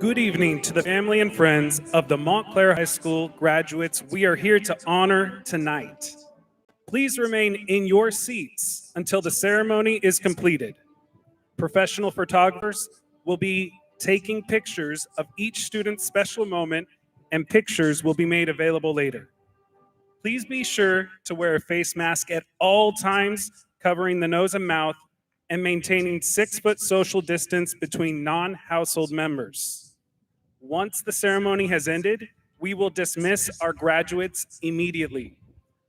Good evening to the family and friends of the Montclair High School graduates we are here to honor tonight. Please remain in your seats until the ceremony is completed. Professional photographers will be taking pictures of each student's special moment, and pictures will be made available later. Please be sure to wear a face mask at all times, covering the nose and mouth, and maintaining 6-foot social distance between non-household members. Once the ceremony has ended, we will dismiss our graduates immediately.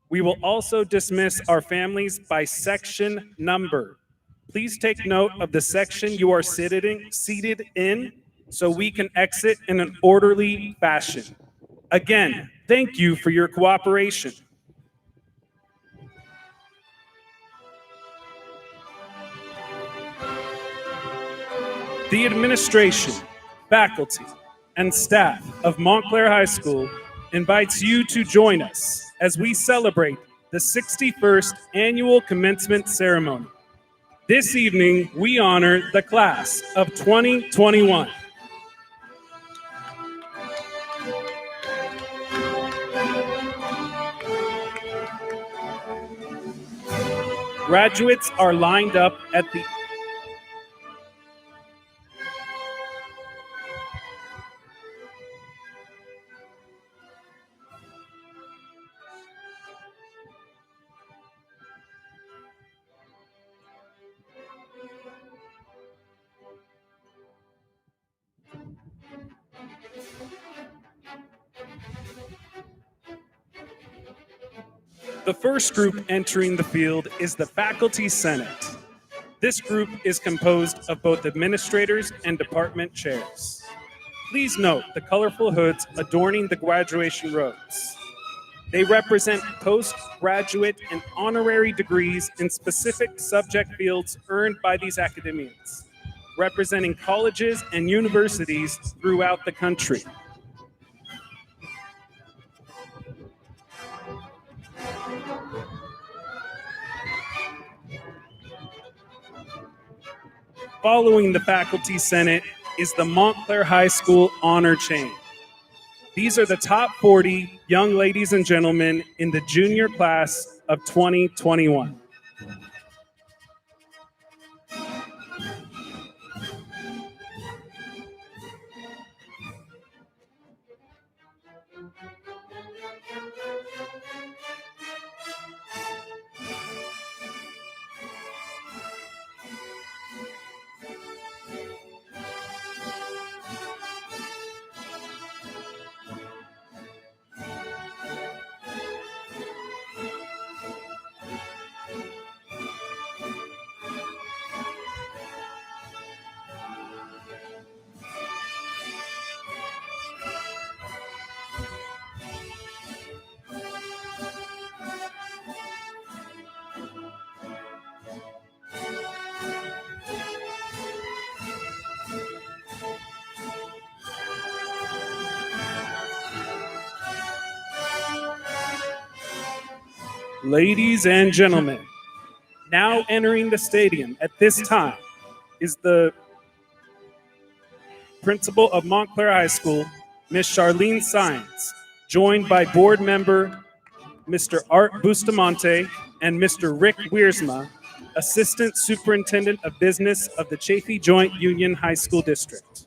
We will also dismiss our families by section number. Please take note of the section you are seated in so we can exit in an orderly fashion. Again, thank you for your cooperation. The administration, faculty, and staff of Montclair High School invites you to join us as we celebrate the 61st annual commencement ceremony. This evening, we honor the class of 2021. Graduates are lined up at the The first group entering the field is the Faculty Senate. This group is composed of both administrators and department chairs. Please note the colorful hoods adorning the graduation robes. They represent postgraduate and honorary degrees in specific subject fields earned by these academians, representing colleges and universities throughout the country. Following the Faculty Senate is the Montclair High School Honor Chain. These are the top 40 young ladies and gentlemen in the junior class of 2021. Ladies and gentlemen, now entering the stadium at this time is the principal of Montclair High School, Ms. Charlene Sines, joined by board member Mr. Art Bustamante and Mr. Rick Wiersma, Assistant Superintendent of Business of the Chaffee Joint Union High School District.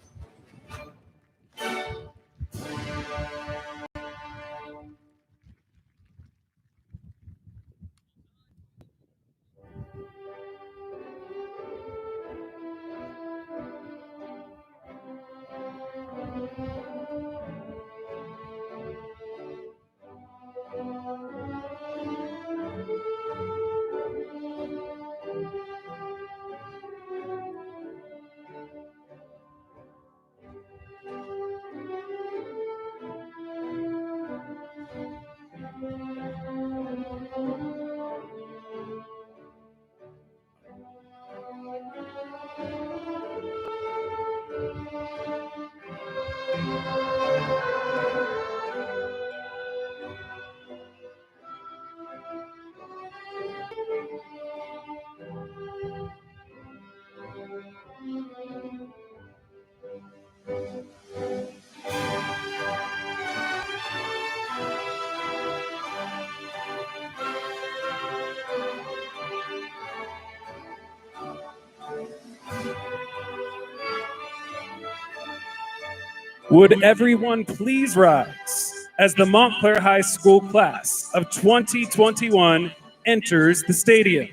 Would everyone please rise as the Montclair High School class of 2021 enters the stadium?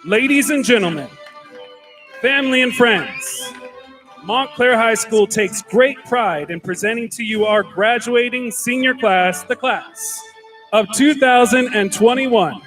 Ladies and gentlemen, family and friends, Montclair High School takes great pride in presenting to you our graduating senior class, the class of 2021.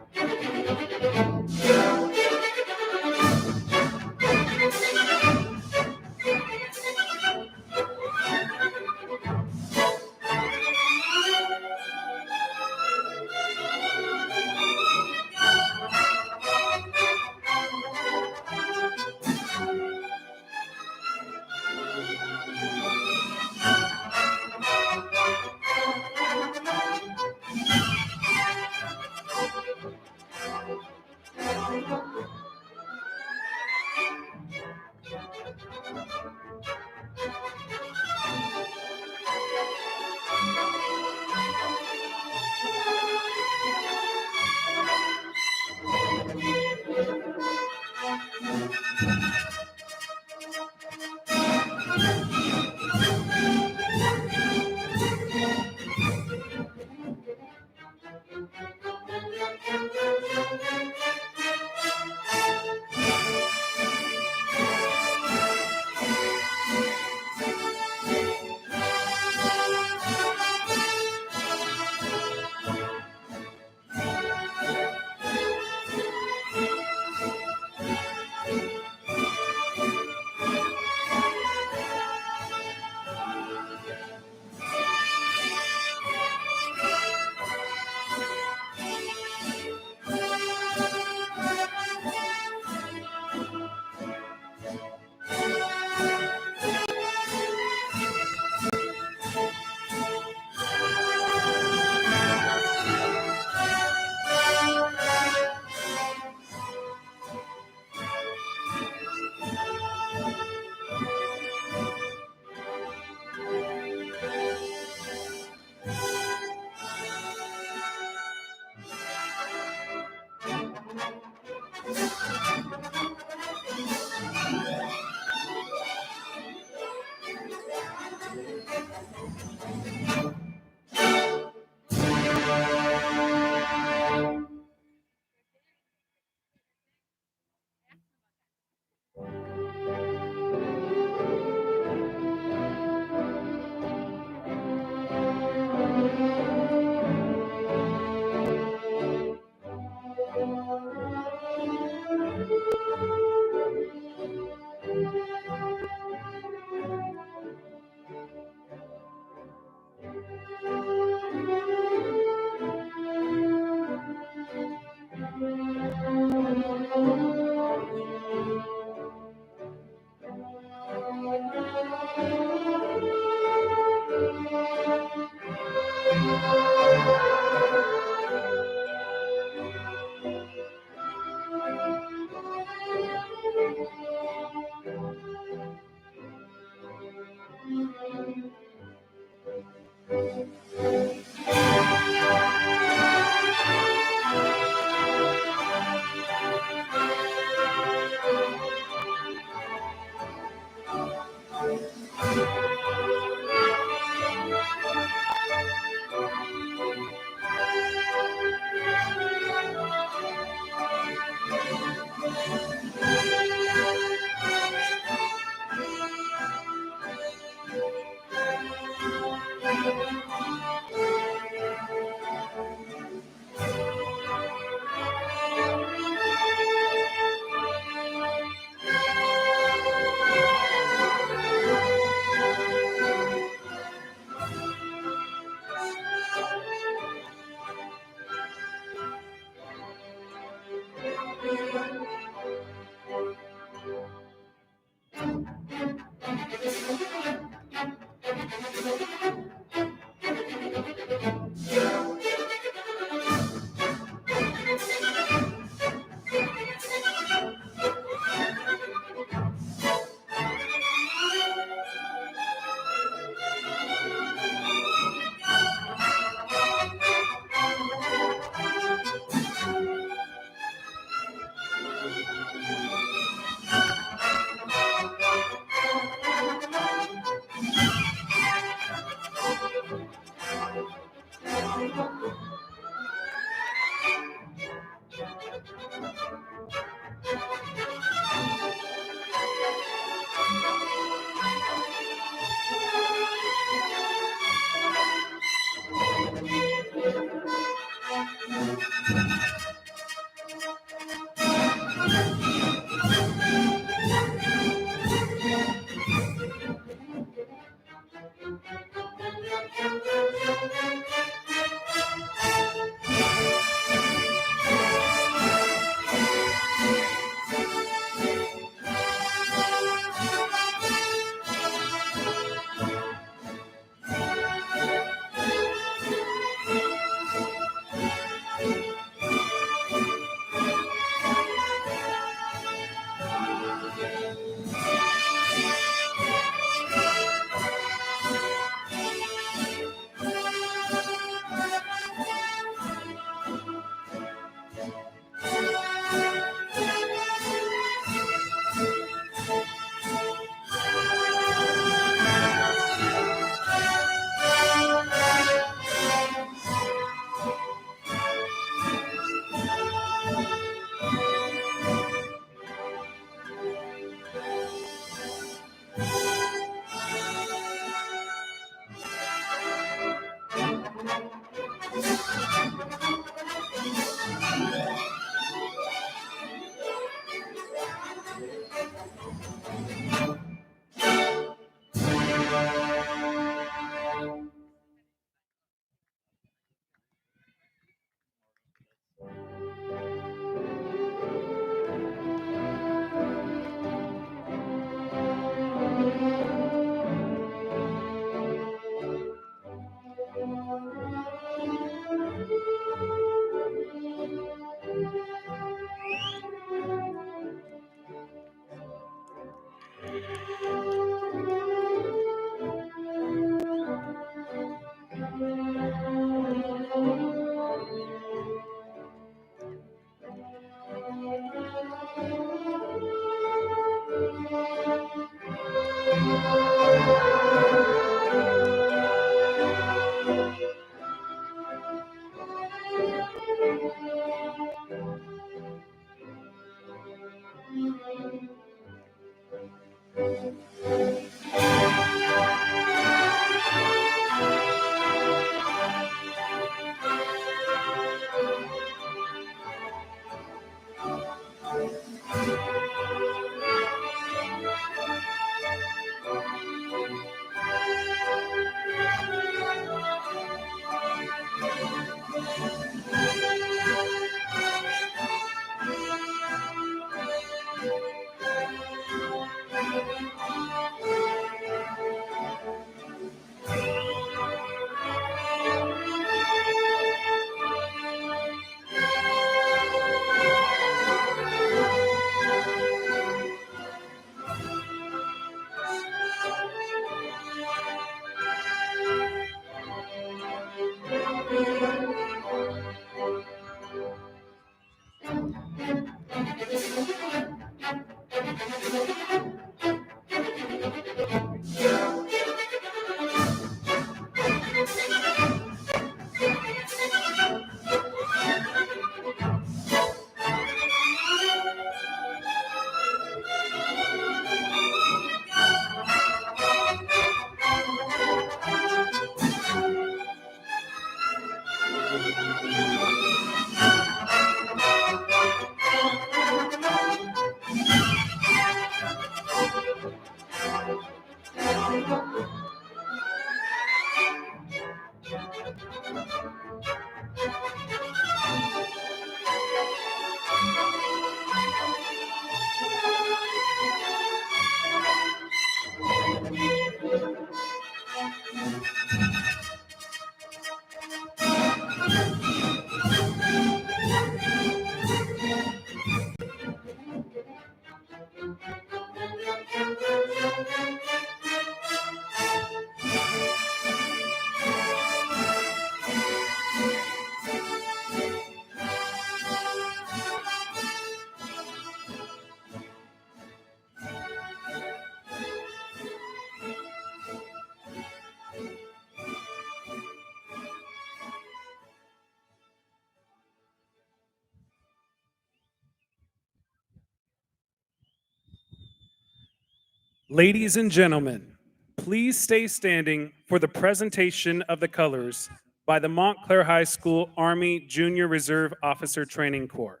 Ladies and gentlemen, please stay standing for the presentation of the colors by the Montclair High School Army Junior Reserve Officer Training Corps.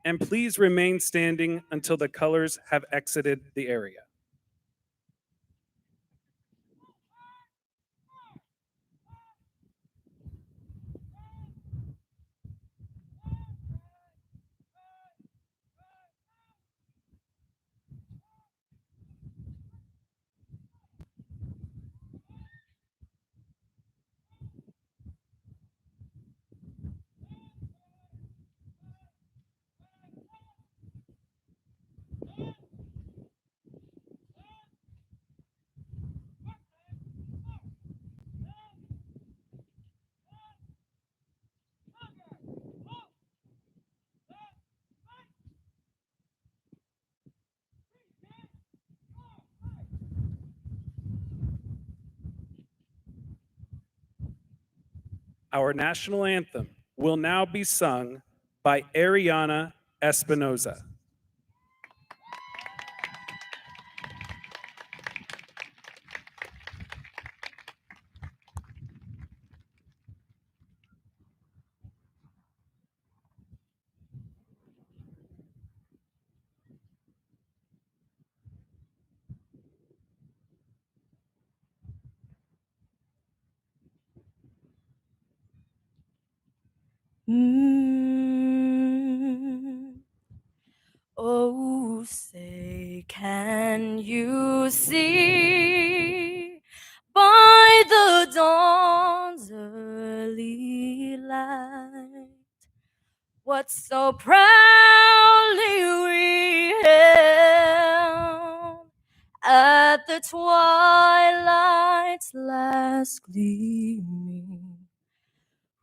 And please remain standing until the colors have exited the area. Our national anthem will now be sung by Ariana Espinoza. Oh, say, can you see by the dawn's early light what so proudly we hailed at the twilight's last gleaming,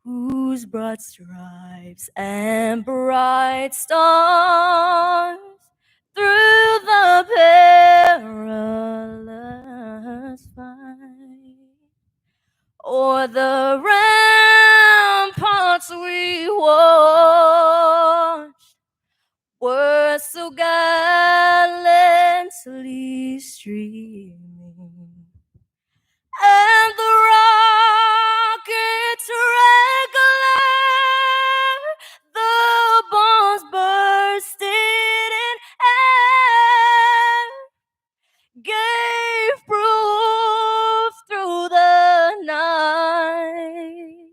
whose broad stripes and bright stars through the perilous fight o'er the ramparts we watched were so gallantly streaming, and the rocket's red glare, the bombs bursting in air, gave proof through the night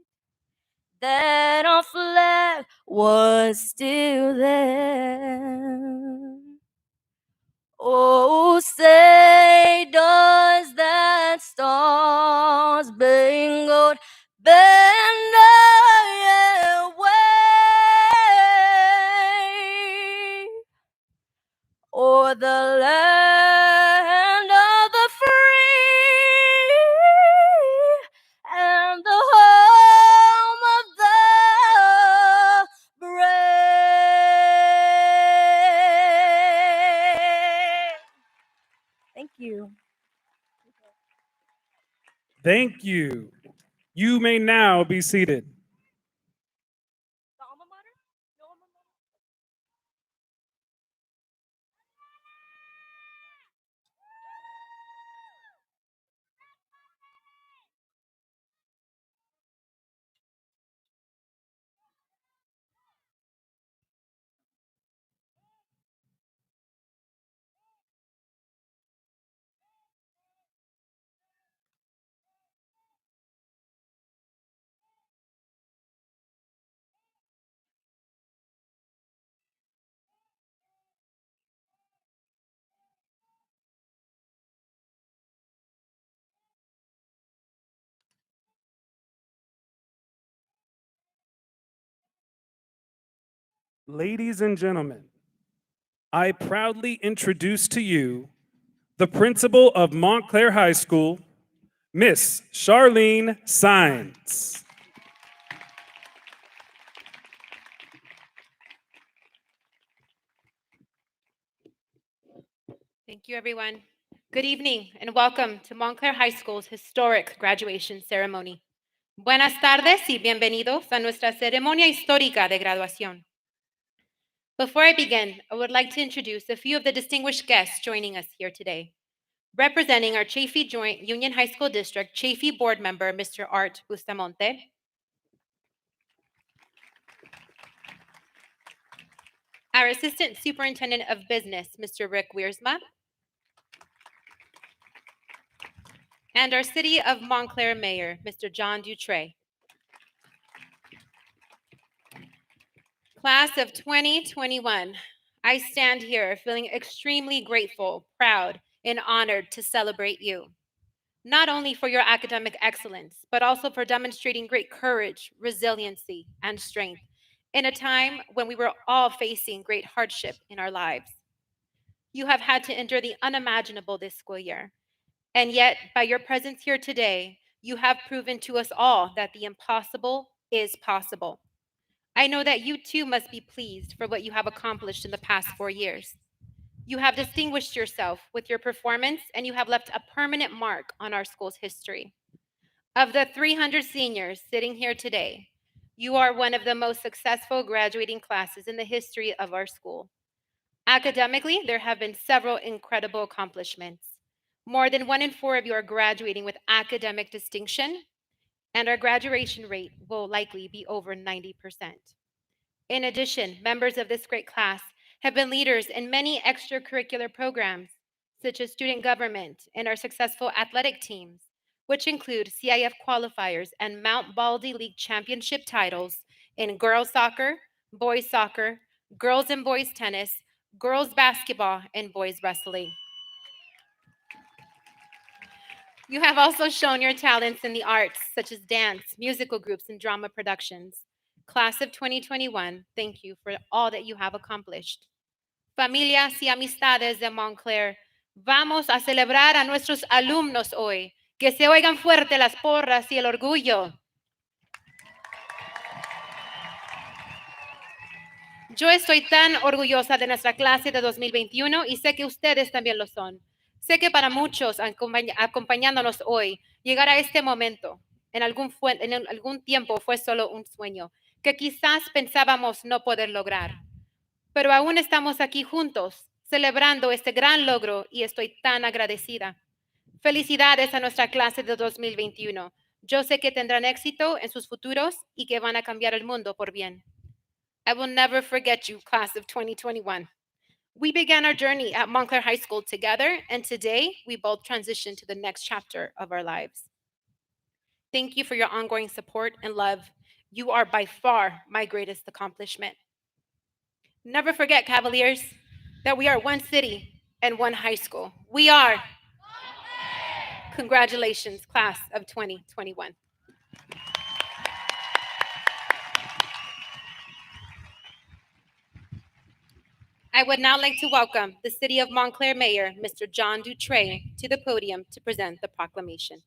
that our flag was still there. Oh, say does that star-spangled banner yet wave o'er the land of the free and the home of the brave? Thank you. Thank you. You may now be seated. The alma mater? No alma mater? Ladies and gentlemen, I proudly introduce to you the principal of Montclair High School, Miss Charlene Sines. Thank you, everyone. Good evening and welcome to Montclair High School's historic graduation ceremony. Buenas tardes y bienvenidos a nuestra ceremonia histórica de graduación. Before I begin, I would like to introduce a few of the distinguished guests joining us here today. Representing our Chaffee Joint Union High School District Chaffee Board Member, Mr. Art Bustamante. our Assistant Superintendent of Business, Mr. Rick Wiersma, and our City of Montclair Mayor, Mr. John Dutray. Class of 2021, I stand here feeling extremely grateful, proud, and honored to celebrate you, not only for your academic excellence, but also for demonstrating great courage, resiliency, and strength in a time when we were all facing great hardship in our lives. You have had to endure the unimaginable this school year, and yet by your presence here today, you have proven to us all that the impossible is possible. I know that you too must be pleased for what you have accomplished in the past 4 years. You have distinguished yourself with your performance, and you have left a permanent mark on our school's history. Of the 300 seniors sitting here today, you are one of the most successful graduating classes in the history of our school. Academically, there have been several incredible accomplishments. More than 1 in 4 of you are graduating with academic distinction, and our graduation rate will likely be over 90%. In addition, members of this great class have been leaders in many extracurricular programs, such as student government and our successful athletic teams, which include CIF qualifiers and Mount Baldy League championship titles in girls soccer, girls and boys tennis, girls basketball, and boys wrestling. You have also shown your talents in the arts, such as dance, musical groups, and drama productions. Class of 2021, thank you for all that you have accomplished. Familias y amistades de Montclair, vamos a celebrar a nuestros alumnos hoy. Que se oigan fuerte las porras y el orgullo. Yo estoy tan orgullosa de nuestra clase de 2021 y sé que ustedes también lo son. Sé que para muchos acompañándonos hoy, llegar a este momento en algún tiempo fue solo un sueño que quizás pensábamos no poder lograr. Pero aún estamos aquí juntos, celebrando este gran logro y estoy tan agradecida. Felicidades a nuestra clase de 2021. Yo sé que tendrán éxito en sus futuros y que van a cambiar el mundo por bien. I will never forget you, class of 2021. We began our journey at Montclair High School together, and today we both transition to the next chapter of our lives. Thank you for your ongoing support and love. You are by far my greatest accomplishment. Never forget, Cavaliers, that we are one city and one high school. We are. Congratulations, class of 2021. I would now like to welcome the City of Montclair Mayor, Mr. John Dutray, to the podium to present the proclamation.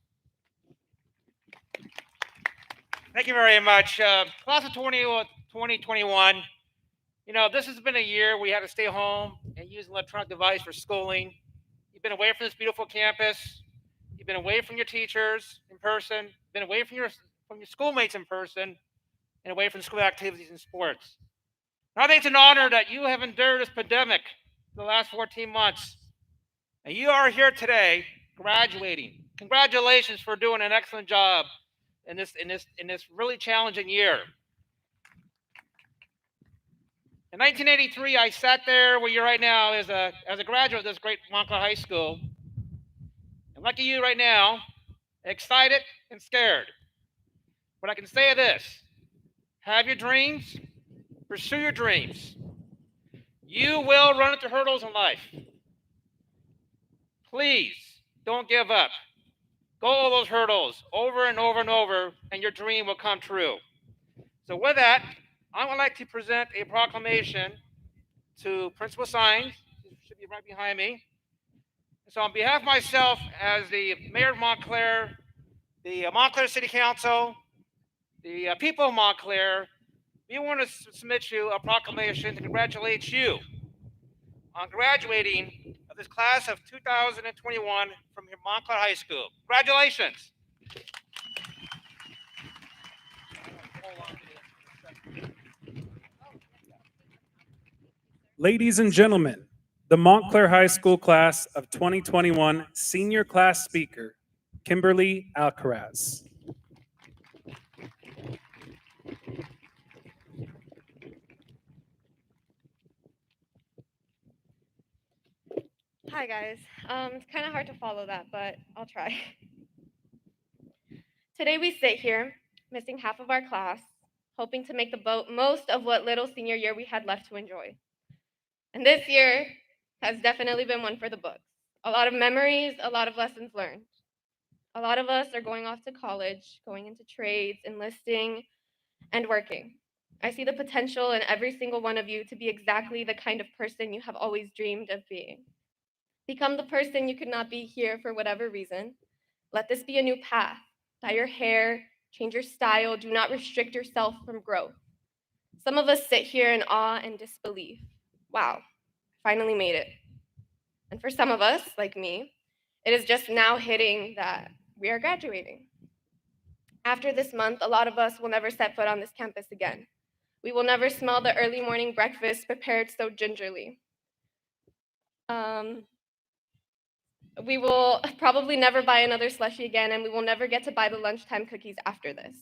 Thank you very much. Class of 2021, this has been a year we had to stay home and use an electronic device for schooling. You've been away from this beautiful campus. You've been away from your teachers in person, been away from your schoolmates in person, and away from school activities and sports. And I think it's an honor that you have endured this pandemic for the last 14 months. And you are here today graduating. Congratulations for doing an excellent job in this really challenging year. In 1983, I sat there where you're right now as a graduate of this great Montclair High School. And like you right now, excited and scared. But I can say this: have your dreams, pursue your dreams. You will run into hurdles in life. Please don't give up. Go all those hurdles over and over and over, and your dream will come true. So with that, I would like to present a proclamation to Principal Sines, who should be right behind me. So on behalf of myself, as the Mayor of Montclair, the Montclair City Council, the people of Montclair, we want to submit you a proclamation to congratulate you on graduating of this class of 2021 from Montclair High School. Congratulations. Ladies and gentlemen, the Montclair High School class of 2021 senior class speaker, Kimberly Alcaraz. Hi guys. It's kind of hard to follow that, but I'll try. Today we sit here, missing half of our class, hoping to make the most of what little senior year we had left to enjoy. And this year has definitely been one for the books. A lot of memories, a lot of lessons learned. A lot of us are going off to college, going into trades, enlisting, and working. I see the potential in every single one of you to be exactly the kind of person you have always dreamed of being. Become the person you could not be here for whatever reason. Let this be a new path. Dye your hair, change your style, do not restrict yourself from growth. Some of us sit here in awe and disbelief. Wow, finally made it. And for some of us, like me, it is just now hitting that we are graduating. After this month, a lot of us will never set foot on this campus again. We will never smell the early morning breakfast prepared so gingerly. Um, we will probably never buy another slushie again, and we will never get to buy the lunchtime cookies after this.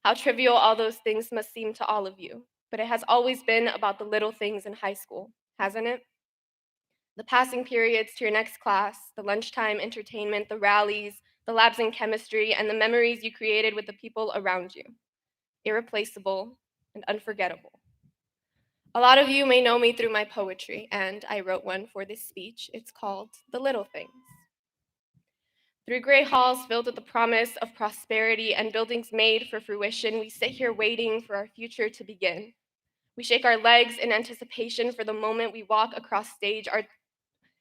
How trivial all those things must seem to all of you, but it has always been about the little things in high school, hasn't it? The passing periods to your next class, the lunchtime entertainment, the rallies, the labs in chemistry, and the memories you created with the people around you. Irreplaceable and unforgettable. A lot of you may know me through my poetry, and I wrote one for this speech. It's called The Little Things. Through gray halls filled with the promise of prosperity and buildings made for fruition, we sit here waiting for our future to begin. We shake our legs in anticipation for the moment we walk across stage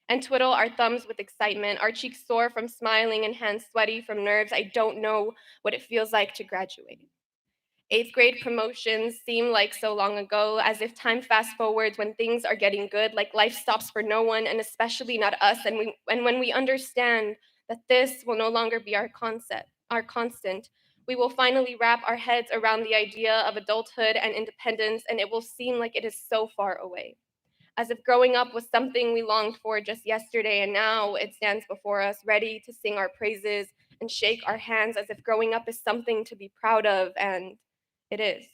and twiddle our thumbs with excitement, our cheeks sore from smiling and hands sweaty from nerves. I don't know what it feels like to graduate. Eighth grade promotions seem like so long ago, as if time fast forwards when things are getting good, like life stops for no one, and especially not us. And when we understand that this will no longer be our constant, we will finally wrap our heads around the idea of adulthood and independence, and it will seem like it is so far away. As if growing up was something we longed for just yesterday, and now it stands before us, ready to sing our praises and shake our hands as if growing up is something to be proud of, and it is.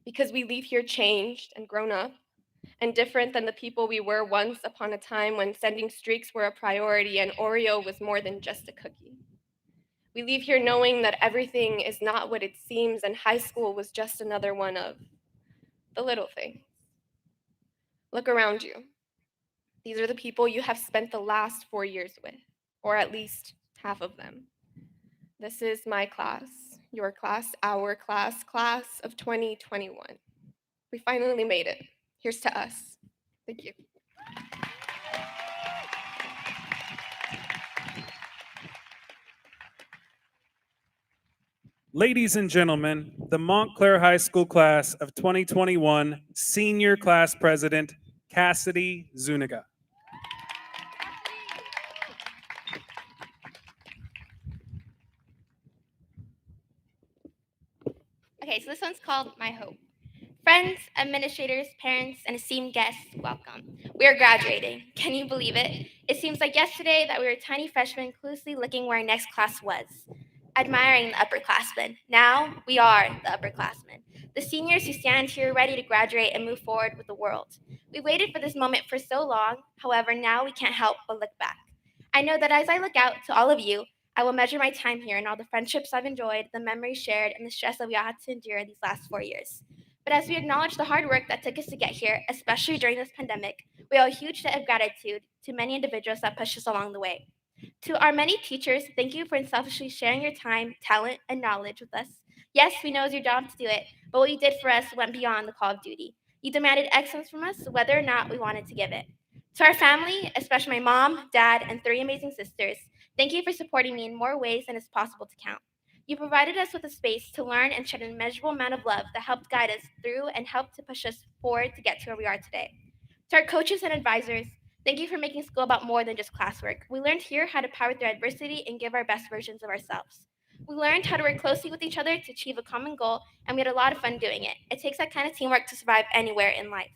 Because we leave here changed and grown up and different than the people we were once upon a time when sending streaks were a priority and Oreo was more than just a cookie. We leave here knowing that everything is not what it seems and high school was just another one of the little things. Look around you. These are the people you have spent the last 4 years with, or at least half of them. This is my class, your class, our class of 2021. We finally made it. Here's to us. Thank you. Ladies and gentlemen, the Montclair High School class of 2021 senior class president, Cassidy Zuniga. Okay, so this one's called My Hope. Friends, administrators, parents, and esteemed guests, welcome. We are graduating. Can you believe it? It seems like yesterday that we were tiny freshmen closely looking where our next class was, admiring the upperclassmen. Now we are the upperclassmen, the seniors who stand here ready to graduate and move forward with the world. We waited for this moment for so long, however, now we can't help but look back. I know that as I look out to all of you, I will measure my time here and all the friendships I've enjoyed, the memories shared, and the stress that we all had to endure these last 4 years. But as we acknowledge the hard work that took us to get here, especially during this pandemic, we owe a huge debt of gratitude to many individuals that pushed us along the way. To our many teachers, thank you for unselfishly sharing your time, talent, and knowledge with us. Yes, we know it's your job to do it, but what you did for us went beyond the call of duty. You demanded excellence from us, whether or not we wanted to give it. To our family, especially my mom, dad, and three amazing sisters, thank you for supporting me in more ways than is possible to count. You provided us with a space to learn and shed an immeasurable amount of love that helped guide us through and helped to push us forward to get to where we are today. To our coaches and advisors, thank you for making school about more than just classwork. We learned here how to power through adversity and give our best versions of ourselves. We learned how to work closely with each other to achieve a common goal, and we had a lot of fun doing it. It takes that kind of teamwork to survive anywhere in life.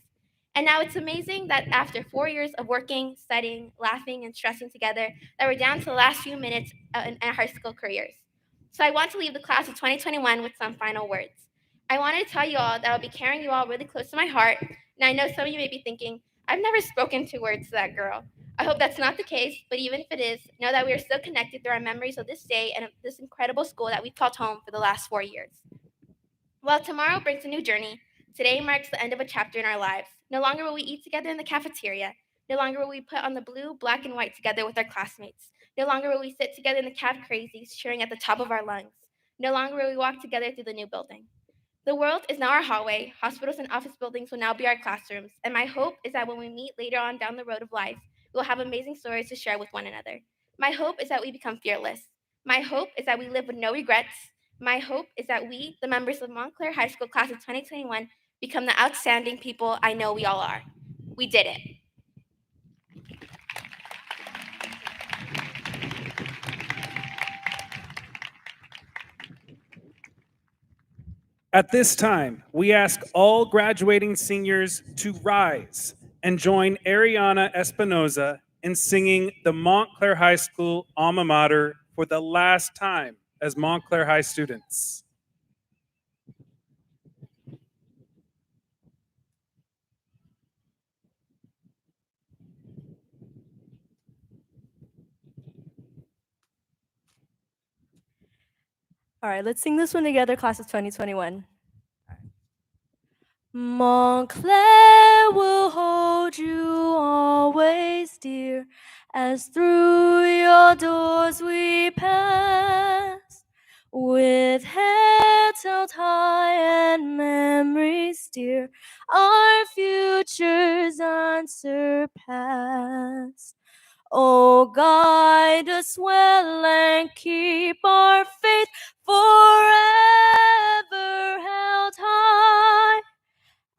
And now it's amazing that after 4 years of working, studying, laughing, and stressing together, that we're down to the last few minutes in our high school careers. So I want to leave the class of 2021 with some final words. I wanted to tell you all that I'll be carrying you all really close to my heart, and I know some of you may be thinking, I've never spoken two words to that girl. I hope that's not the case, but even if it is, know that we are still connected through our memories of this day and of this incredible school that we've called home for the last 4 years. While tomorrow brings a new journey, today marks the end of a chapter in our lives. No longer will we eat together in the cafeteria. No longer will we put on the blue, black, and white together with our classmates. No longer will we sit together in the cab crazies, cheering at the top of our lungs. No longer will we walk together through the new building. The world is now our hallway. Hospitals and office buildings will now be our classrooms. And my hope is that when we meet later on down the road of life, we'll have amazing stories to share with one another. My hope is that we become fearless. My hope is that we live with no regrets. My hope is that we, the members of Montclair High School class of 2021, become the outstanding people I know we all are. We did it. At this time, we ask all graduating seniors to rise and join Ariana Espinoza in singing the Montclair High School alma mater for the last time as Montclair High students. All right, let's sing this one together, class of 2021. Montclair will hold you always dear as through your doors we pass, with heads held high and memories dear, our futures unsurpassed. Oh, guide us well and keep our faith forever held high,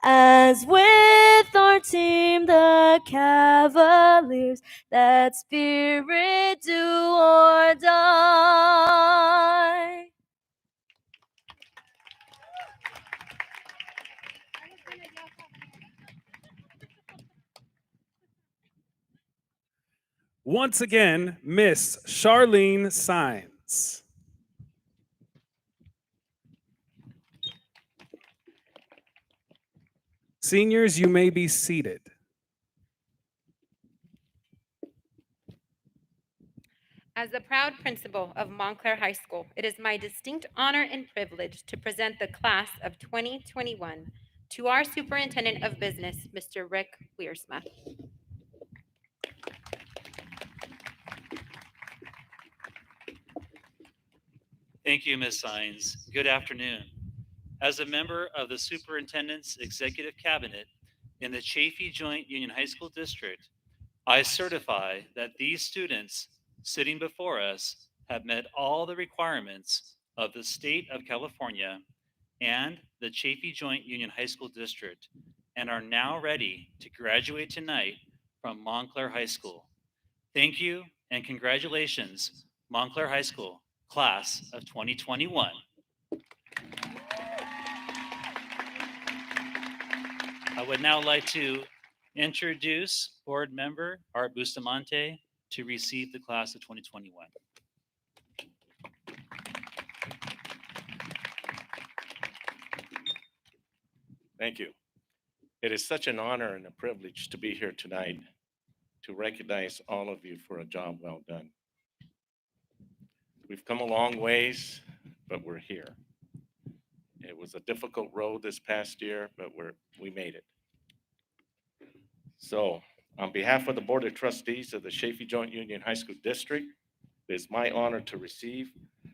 as with our team, the Cavaliers, that spirit do or die. Once again, Miss Charlene Sines. Seniors, you may be seated. As the proud principal of Montclair High School, it is my distinct honor and privilege to present the class of 2021 to our Superintendent of Business, Mr. Rick Wiersma. Thank you, Ms. Sines. Good afternoon. As a member of the Superintendent's Executive Cabinet in the Chaffee Joint Union High School District, I certify that these students sitting before us have met all the requirements of the state of California and the Chaffee Joint Union High School District and are now ready to graduate tonight from Montclair High School. Thank you and congratulations, Montclair High School, class of 2021. I would now like to introduce board member Art Bustamante to receive the class of 2021. Thank you. It is such an honor and a privilege to be here tonight to recognize all of you for a job well done. We've come a long ways, but we're here. It was a difficult road this past year, but we made it. So, on behalf of the Board of Trustees of the Chaffee Joint Union High School District, it is my honor to receive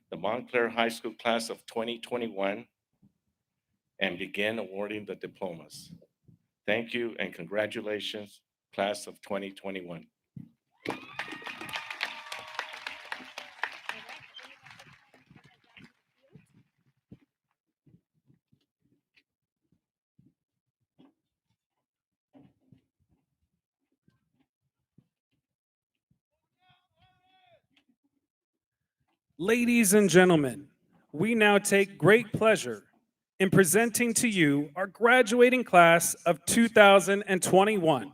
the Montclair High School class of 2021 and begin awarding the diplomas. Thank you and congratulations, class of 2021. Ladies and gentlemen, we now take great pleasure in presenting to you our graduating class of 2021.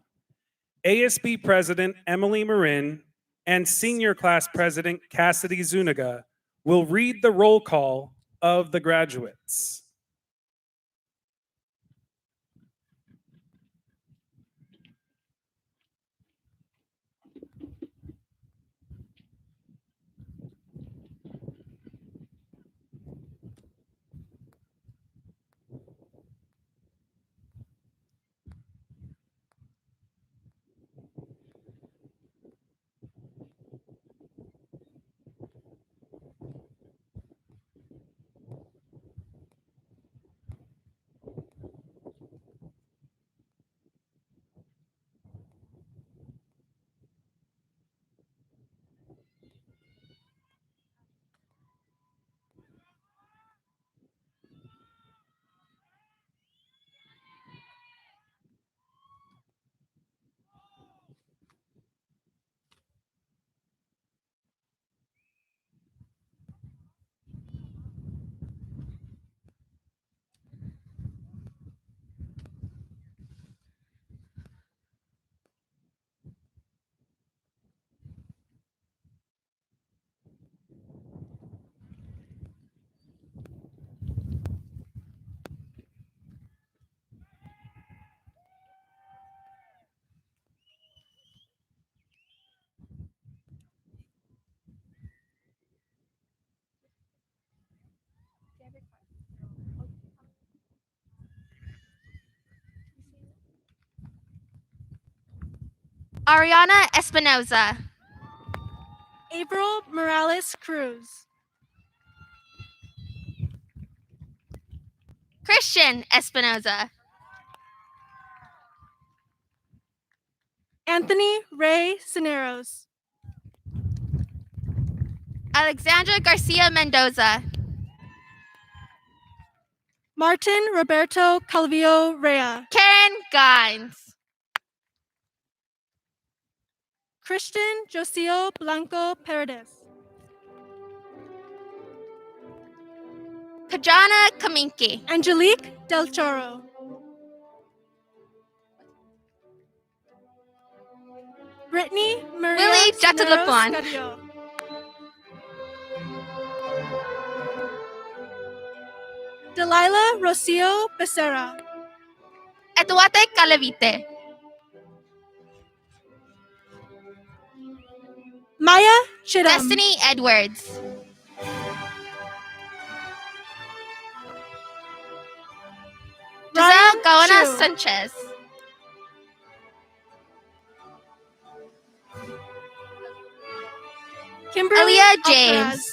ASB President Emily Marin and Senior Class President Cassidy Zuniga will read the roll call of the graduates. Ariana Espinoza. April Morales Cruz. Christian Espinoza. Anthony Ray Cineros. Alexandra Garcia Mendoza. Martin Roberto Calvillo Rea. Karen Gines. Christian Josio Blanco Paredes. Kajana Kaminki. Angelique Del Choro. Brittany Maria Willie Cineros Jatalapuan. Carrillo. Delilah Rocio Becerra. Eduate Calavite. Maya Chittum. Destiny Edwards. Giselle Ryan Gaona Chu. Sanchez. Kimberly Aaliyah Alcaraz. James.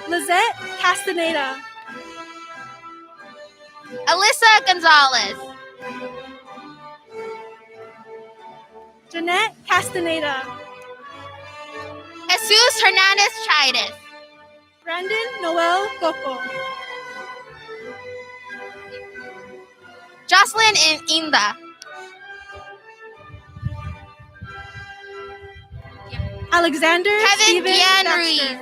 Lizette Castaneda. Alyssa Gonzalez. Jeanette Castaneda. Jesus Hernandez Chaides. Brandon Noel Coco. Jocelyn Inda. Alexander Kevin Steven Gian Baxter. Ruiz.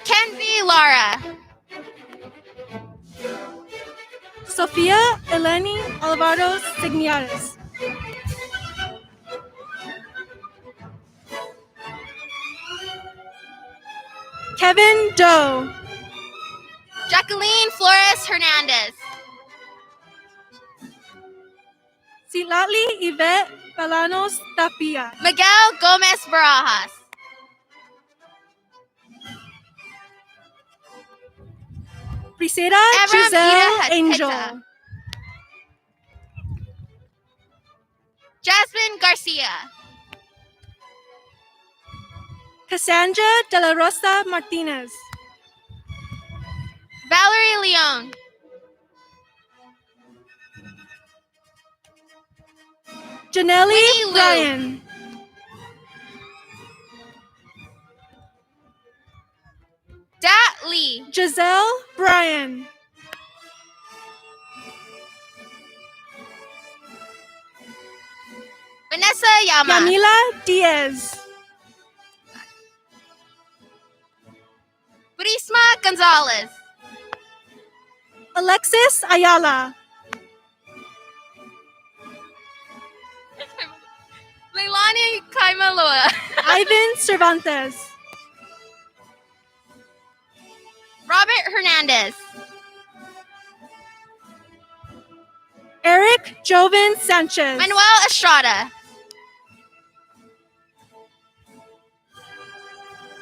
Kenzie Lara. Sofia Eleni Alvaro Signiares. Kevin Doe. Jacqueline Flores Hernandez. Citlali Yvette Balanos Tapia. Miguel Gomez Barajas. Priscilla Abram Giselle Ida Angel. Heta. Jasmine Garcia. Cassandra De La Rosa Martinez. Valerie Leon. Janelle Winnie Liu. Bryan. Dat Lee. Giselle Bryan. Vanessa Yama. Yamila Diaz. Burisma Gonzalez. Alexis Ayala. Leilani Kaimaloa. Ivan Cervantes. Robert Hernandez. Eric Joven Sanchez. Manuel Estrada.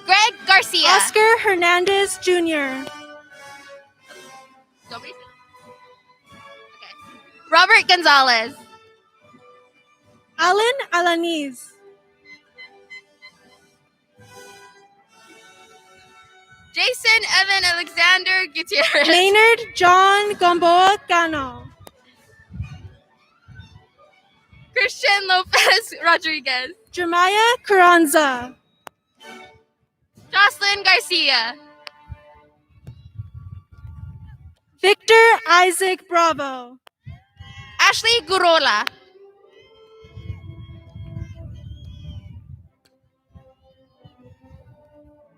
Greg Garcia. Oscar Hernandez Jr. Okay. Robert Gonzalez. Alan Alaniz. Jason Evan Alexander Gutierrez. Maynard John Gomboa Cano. Christian Lopez Rodriguez. Jeremiah Carranza. Jocelyn Garcia. Victor Isaac Bravo. Ashley Gurola.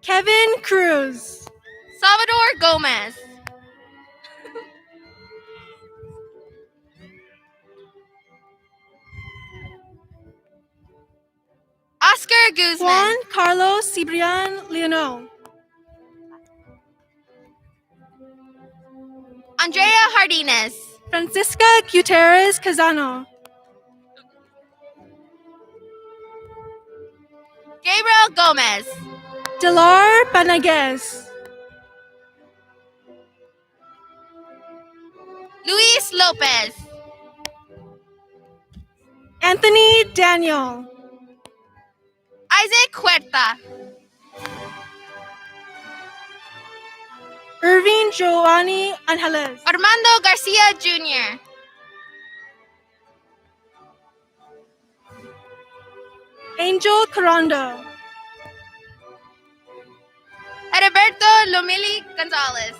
Kevin Cruz. Salvador Gomez. Oscar Guzman. Juan Carlos Cibrian Leono. Andrea Hardines. Francisca Gutierrez Casano. Gabriel Gomez. Delar Panaguez. Luis Lopez. Anthony Daniel. Isaac Huerta. Irving Giovanni Angeles. Armando Garcia Jr. Angel Carando. Heriberto Lomili Gonzalez.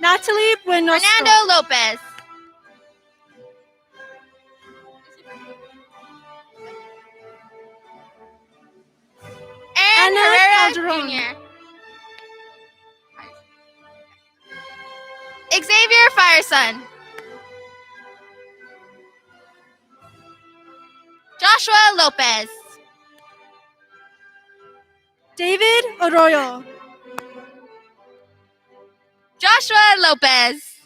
Natalie Buenos. Fernando Lopez. Aaron Anna Herrera Calderon. Jr. Xavier Fireson. Joshua Lopez. David Arroyo. Joshua Lopez.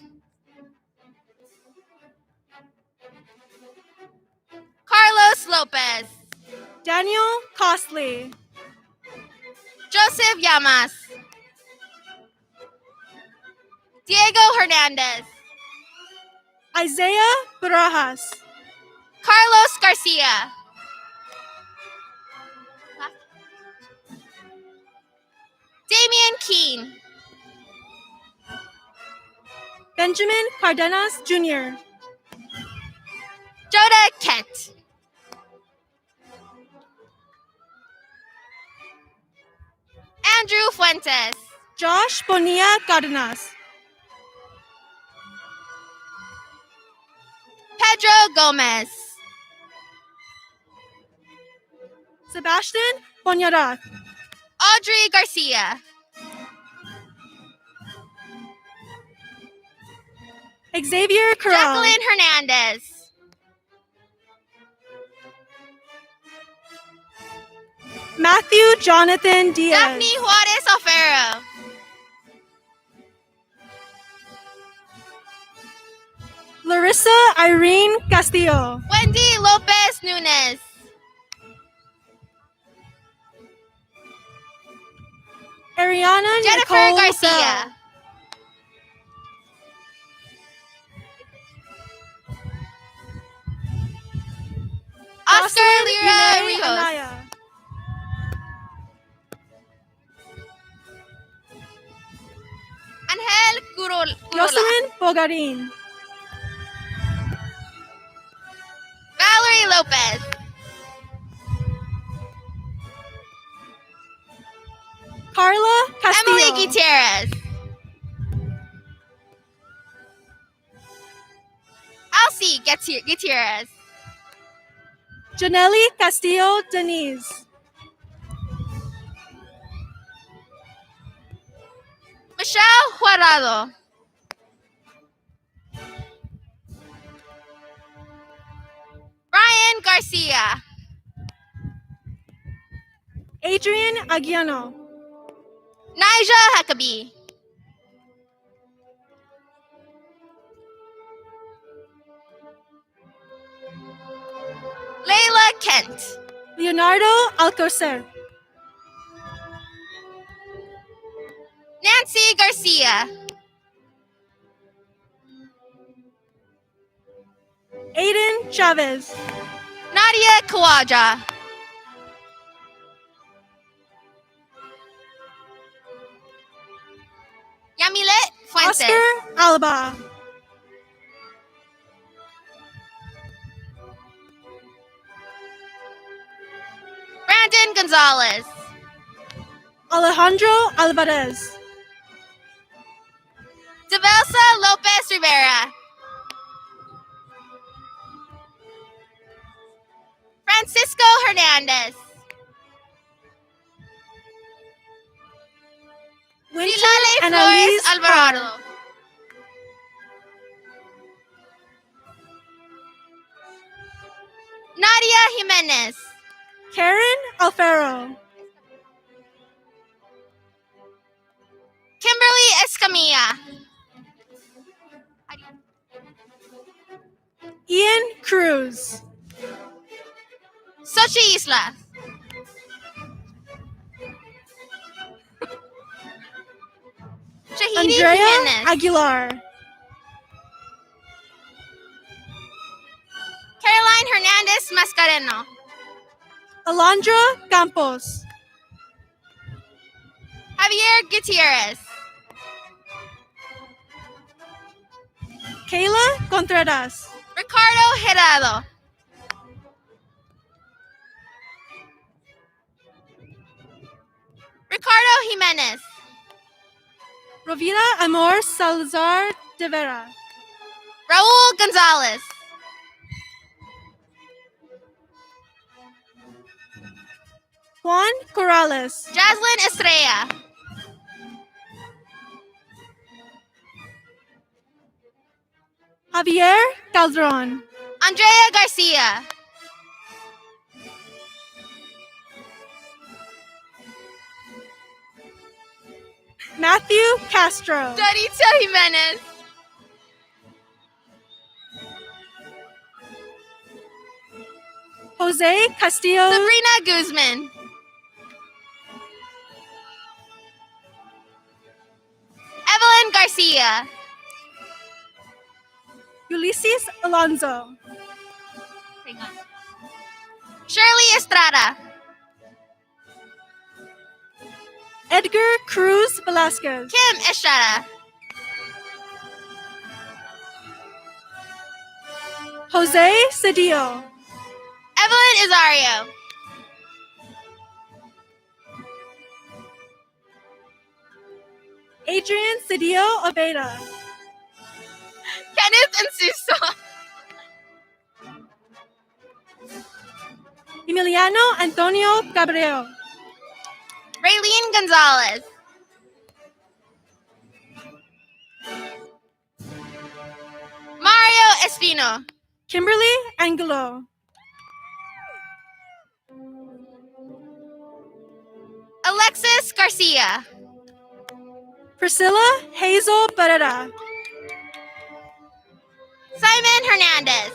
Carlos Lopez. Daniel Costley. Joseph Llamas. Diego Hernandez. Isaiah Barajas. Carlos Garcia. Damian Keene. Benjamin Cardenas Jr. Joda Kent. Andrew Fuentes. Josh Bonilla Cardenas. Pedro Gomez. Sebastian Bonyarat. Audrey Garcia. Xavier Corral. Jacqueline Hernandez. Matthew Jonathan Diaz. Daphne Juarez Alfaro. Larissa Irene Castillo. Wendy Lopez Nunez. Ariana Jennifer Nicole Garcia. Bell. Oscar Jocelyn Lira Yunei Rijos. Anaya. Angel Curula. Jocelyn Bogarin. Valerie Lopez. Carla Castillo. Emily Gutierrez. Elsie Gutierrez. Janelli Castillo Denise. Michelle Juarado. Brian Garcia. Adrian Aguiano. Nigel Huckabee. Layla Kent. Leonardo Alcocer. Nancy Garcia. Aiden Chavez. Nadia Kawaja. Yamilet Fuentes. Oscar Alba. Brandon Gonzalez. Alejandro Alvarez. Develsa Lopez Rivera. Francisco Hernandez. Winter Silale and Flores Elise Alvarado. Carr. Nadia Jimenez. Karen Alfaro. Kimberly Escamilla. Ian Cruz. Xochi Isla. Shahidi Andrea Jimenez. Aguilar. Caroline Hernandez Mascareno. Alondra Campos. Javier Gutierrez. Kayla Contreras. Ricardo Gerado. Ricardo Jimenez. Rovina Amor Salazar de Vera. Raul Gonzalez. Juan Corrales. Jaslyn Estrella. Javier Calderon. Andrea Garcia. Matthew Castro. Dorita Jimenez. Jose Castillo. Sabrina Guzman. Evelyn Garcia. Ulysses Alonso. Shirley Estrada. Edgar Cruz Velasquez. Kim Estrada. Jose Cedillo. Evelyn Izario. Adrian Cedillo Oveda. Kenneth Ensuso. Emiliano Antonio Cabrero. Raylene Gonzalez. Mario Espino. Kimberly Angulo. Alexis Garcia. Priscilla Hazel Barrera. Simon Hernandez.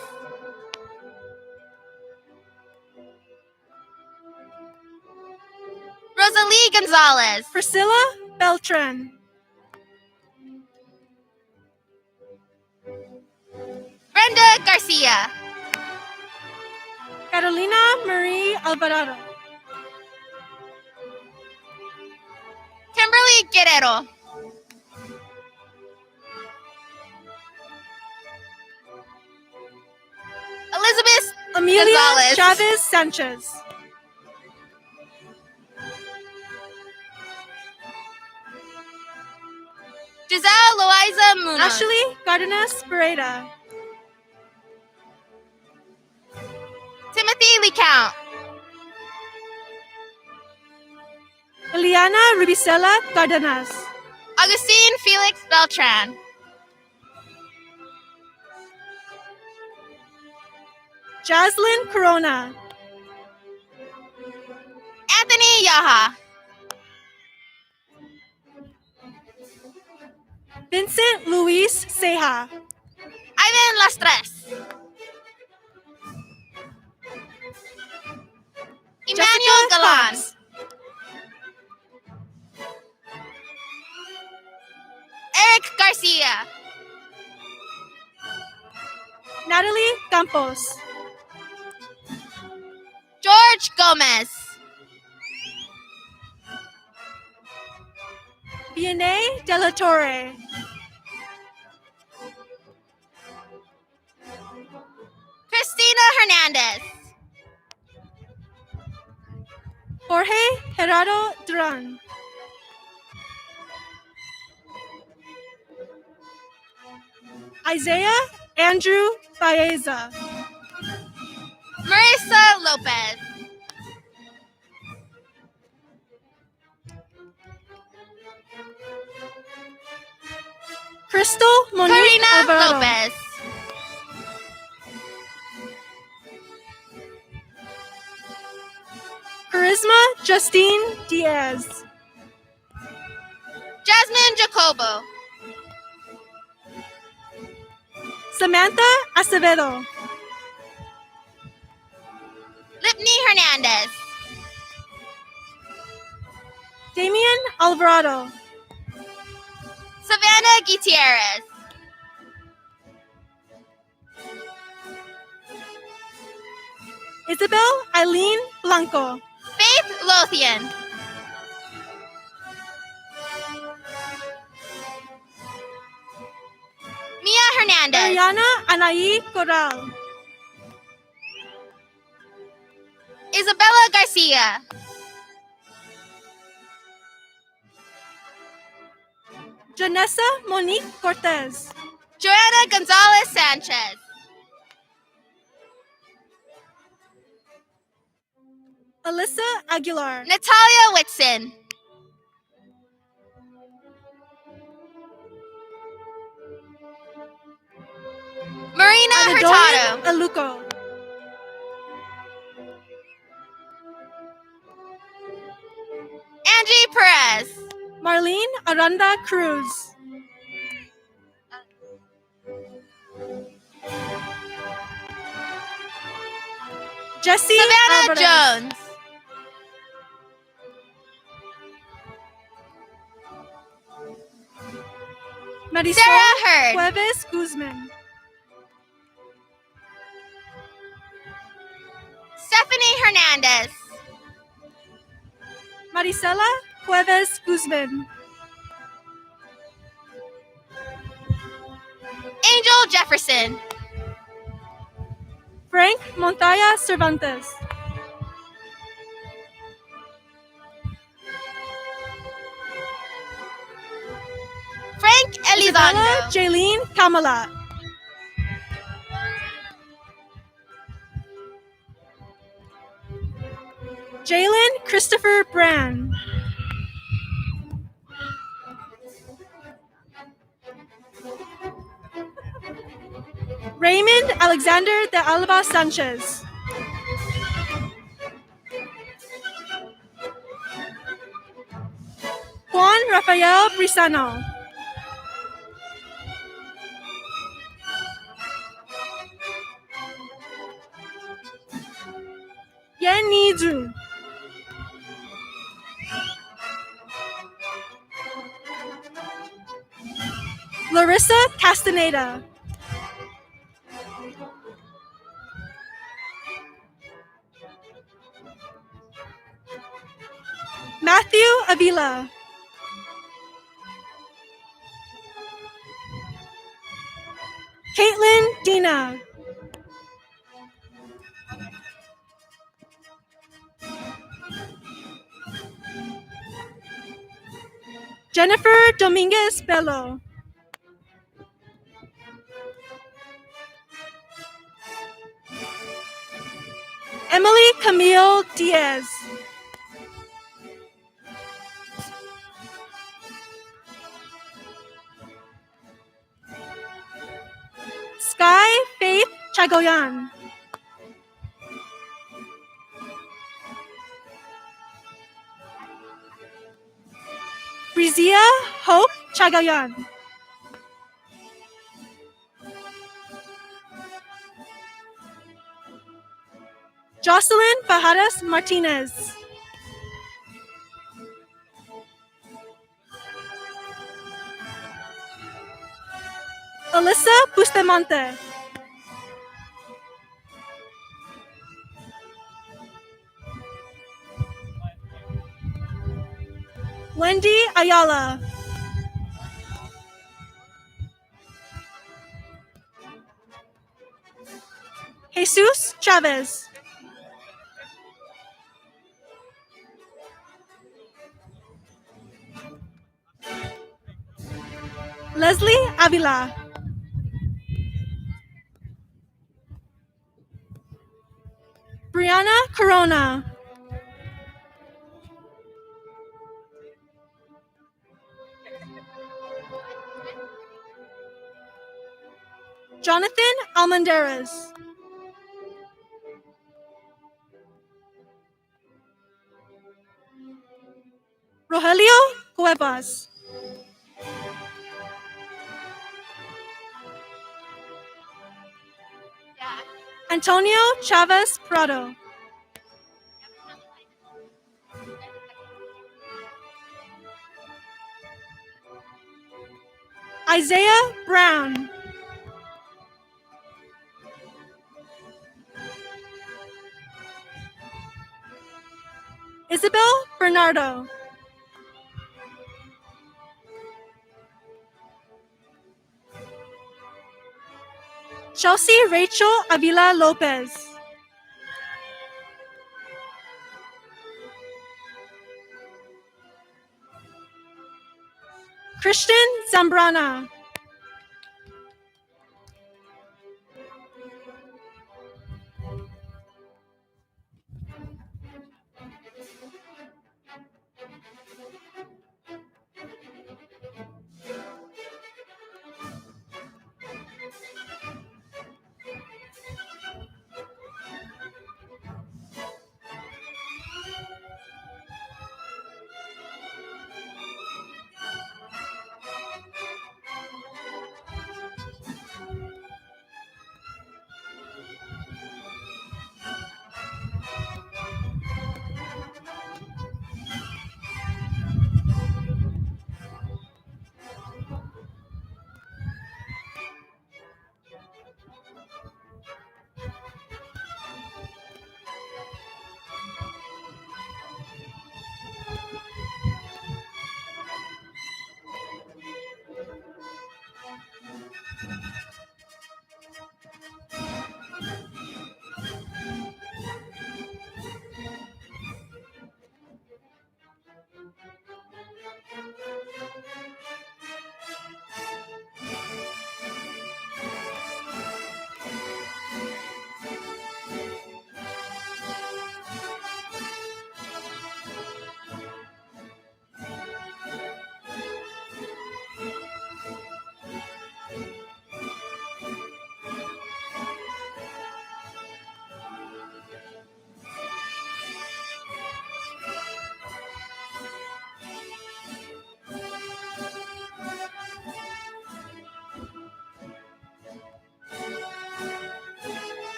Rosalie Gonzalez. Priscilla Beltran. Brenda Garcia. Carolina Marie Alvarado. Kimberly Guerrero. Elizabeth Amelia Gonzalez. Chavez Sanchez. Giselle Loiza Munoz. Ashley Cardenas Pereira. Timothy LeCount. Eliana Rubicela Cardenas. Augustine Felix Beltran. Jaslyn Corona. Anthony Yaha. Vincent Luis Ceja. Ivan Lastres. Emmanuel Jessica Galan. Fox. Eric Garcia. Natalie Campos. George Gomez. Vianney De La Torre. Christina Hernandez. Jorge Gerardo Duran. Isaiah Andrew Baeza. Marissa Lopez. Crystal Monique Karina Alvarado. Lopez. Charisma Justine Diaz. Jasmine Jacobo. Samantha Acevedo. Lipney Hernandez. Damian Alvarado. Savannah Gutierrez. Isabel Eileen Blanco. Faith Lothian. Mia Hernandez. Mariana Anaí Corral. Isabella Garcia. Janessa Monique Cortez. Joanna Gonzalez Sanchez. Alyssa Aguilar. Natalia Whitson. Marina Hurtado. Anadoyan Aluco. Angie Perez. Marlene Aranda Cruz. Jessie Savannah Alvarez. Jones. Marisol Sarah Hurd. Jueves Guzman. Stephanie Hernandez. Marisela Jueves Guzman. Angel Jefferson. Frank Montaya Cervantes. Frank Isabella Elizondo. Jaylene Kamala. Jalen Christopher Brand. Raymond Alexander de Alba Sanchez. Juan Rafael Brisano. Yen Ni Zhu. Larissa Castaneda. Matthew Avila. Caitlin Dina. Jennifer Dominguez Bello. Emily Camille Diaz. Sky Faith Chagoyan. Brizia Hope Chagayan. Jocelyn Fajadas Martinez. Alyssa Bustamante. Wendy Ayala. Jesus Chavez. Leslie Avila. Brianna Corona. Jonathan Almendarez. Rogelio Cuevas. Antonio Chavez Prado. Isaiah Brown. Isabel Bernardo. Chelsea Rachel Avila Lopez. Christian Zambrana.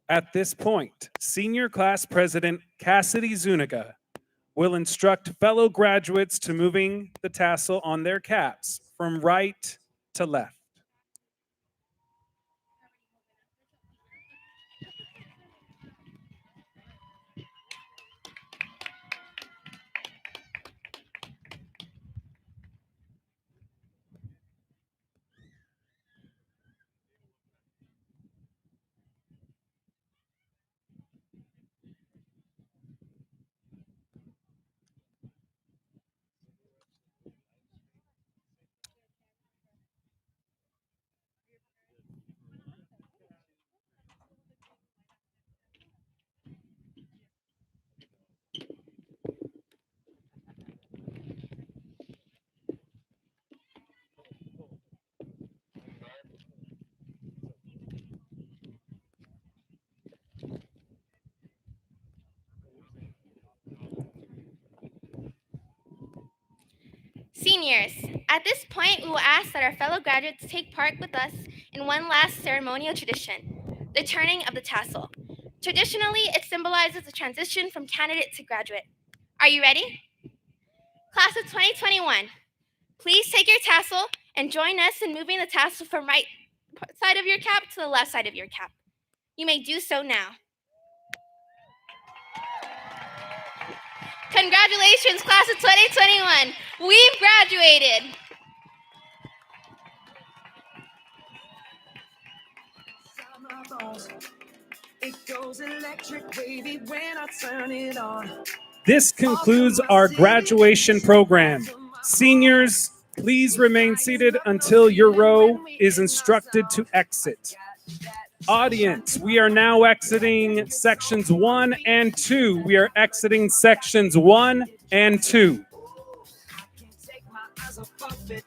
At this point, Senior Class President Cassidy Zuniga will instruct fellow graduates to moving the tassel on their caps from right to left. Seniors, at this point, we will ask that our fellow graduates take part with us in one last ceremonial tradition, the turning of the tassel. Traditionally, it symbolizes the transition from candidate to graduate. Are you ready? Class of 2021, please take your tassel and join us in moving the tassel from right side of your cap to the left side of your cap. You may do so now. Congratulations, class of 2021. We've graduated. It goes electric wavy when I turn it on. This concludes our graduation program. Seniors, please remain seated until your row is instructed to exit. Audience, we are now exiting sections 1 and 2. We are exiting sections 1 and 2.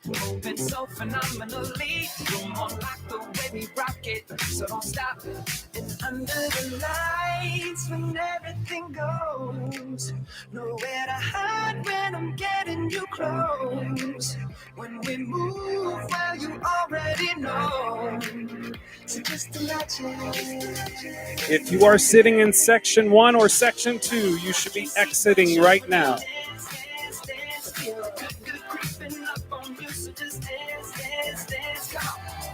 Moving so phenomenally, you're more like the way we rock it, so don't stop. And under the lights, when everything goes, nowhere to hide when I'm getting you close. When we move, well, you already know. So just imagine. If you are sitting in section 1 or section 2, you should be exiting right now.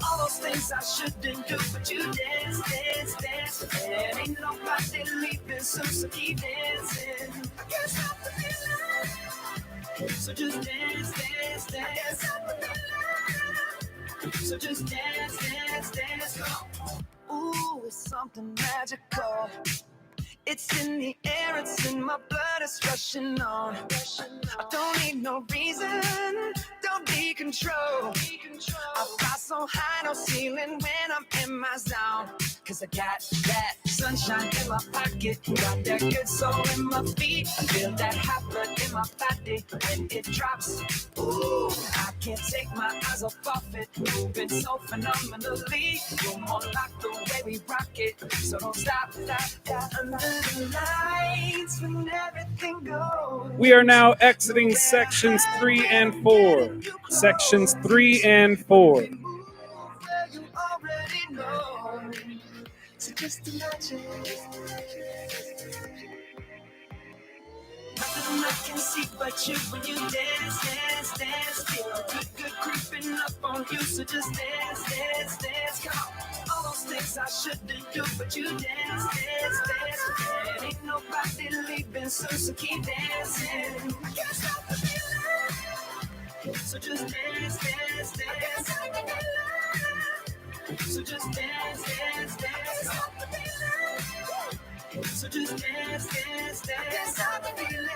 All those things I shouldn't do, but you dance, dance, dance. And ain't nobody leaving soon, so keep dancing. I can't stop the feeling. So just dance, dance, dance. I can't stop the feeling. So just dance, dance, dance. Ooh, it's something magical. It's in the air, it's in my blood, it's rushing on. I don't need no reason, don't need control. I fly so high, no ceiling when I'm in my zone. Cause I got that sunshine in my pocket, got that good soul in my feet. I feel that hot blood in my body when it drops. Ooh, I can't take my eyes off it, moving so phenomenally. You're more like the way we rock it, so don't stop, stop, stop. Under the lights when everything goes. We are now exiting sections 3 and 4. Sections 3 and 4. You already know. So just imagine. Nothing I can see but you when you dance, dance, dance. Feel a good, good creeping up on you. So just dance, dance, dance. Come on. All those things I shouldn't do, but you dance, dance, dance. And ain't nobody leaving soon, so keep dancing. I can't stop the feeling. So just dance, dance, dance. So just dance, dance, dance. So just dance, dance, dance. Stop the feeling.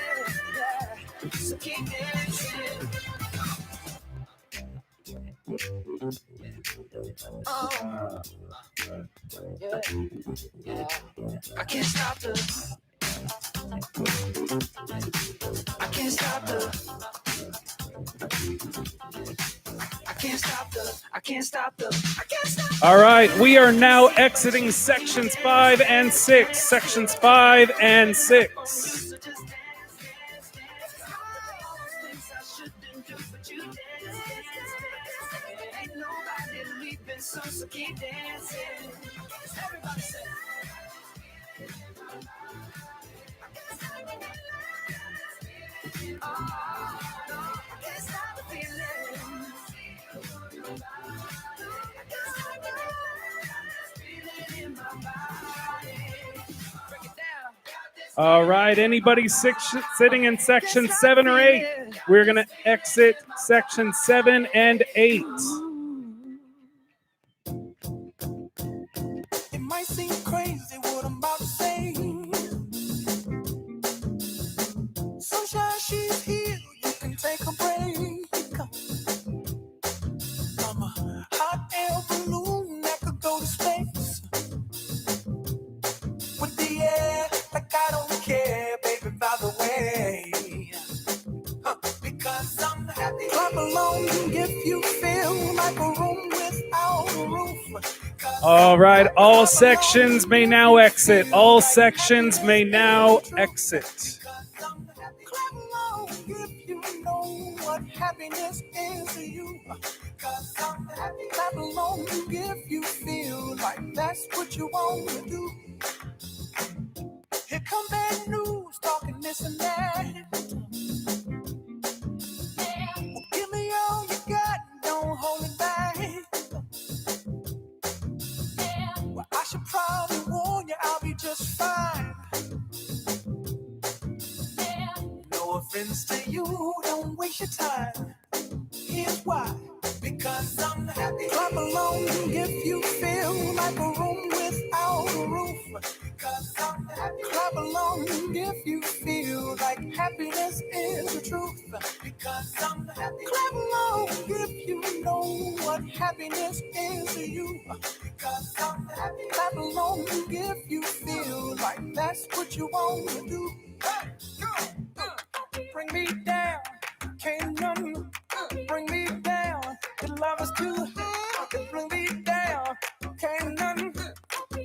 Yeah. So keep dancing. Oh. Yeah. Yeah. I can't stop the. I can't stop the. I can't stop the. I can't stop the. I can't stop. All right, we are now exiting sections 5 and 6. Sections 5 and 6. So keep dancing. Everybody say. All right, anybody sitting in section 7 or 8? We're going to exit section 7 and 8. It might seem crazy what I'm about to say. Sunshine, she's here. You can take a break. I'm a hot air balloon that could go to space. With the air, like I don't care, baby, by the way. Because I'm happy. Clap along if you feel like a room without a roof. All right, all sections may now exit. All sections may now exit. Clap along if you know what happiness is to you. Because I'm happy. Clap along if you feel like that's what you want to do. Here come bad news, talking this and that. Well, give me all you got, don't hold it back. Well, I should probably warn you, I'll be just fine. No offense to you, don't waste your time. Here's why. Because I'm happy. Clap along if you feel like a room without a roof. Because I'm happy. Clap along if you feel like happiness is the truth. Because I'm happy. Clap along if you know what happiness is to you. Because I'm happy. Clap along if you feel like that's what you want to do. Hey, go. Bring me down, can't none bring me down. The love is too high, bring me down, can't none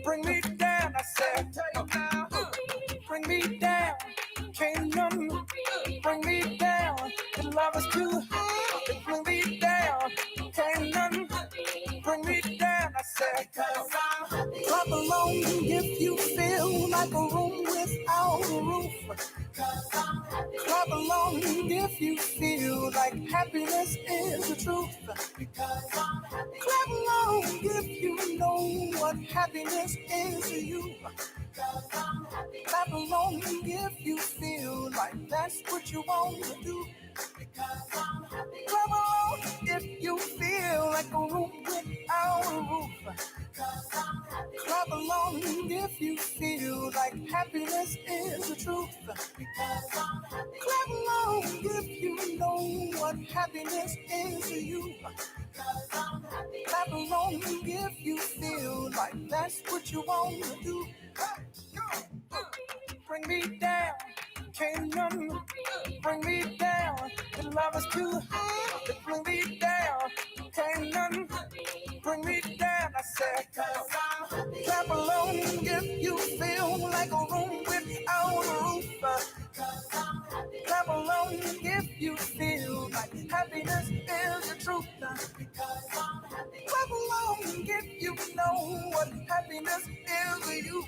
bring me down. I said, bring me down, can't none bring me down. The love is too high, bring me down, can't none bring me down. I said, clap along if you feel like a room without a roof. Clap along if you feel like happiness is the truth. Clap along if you know what happiness is to you. Clap along if you feel like that's what you want to do. Clap along if you feel like a room without a roof. Clap along if you feel like happiness is the truth. Clap along if you know what happiness is to you. Clap along if you feel like that's what you want to do. Bring me down, can't none bring me down. The love is too high, bring me down, can't none bring me down. I said, clap along if you feel like a room without a roof. Clap along if you feel like happiness is the truth. Clap along if you know what happiness is to you.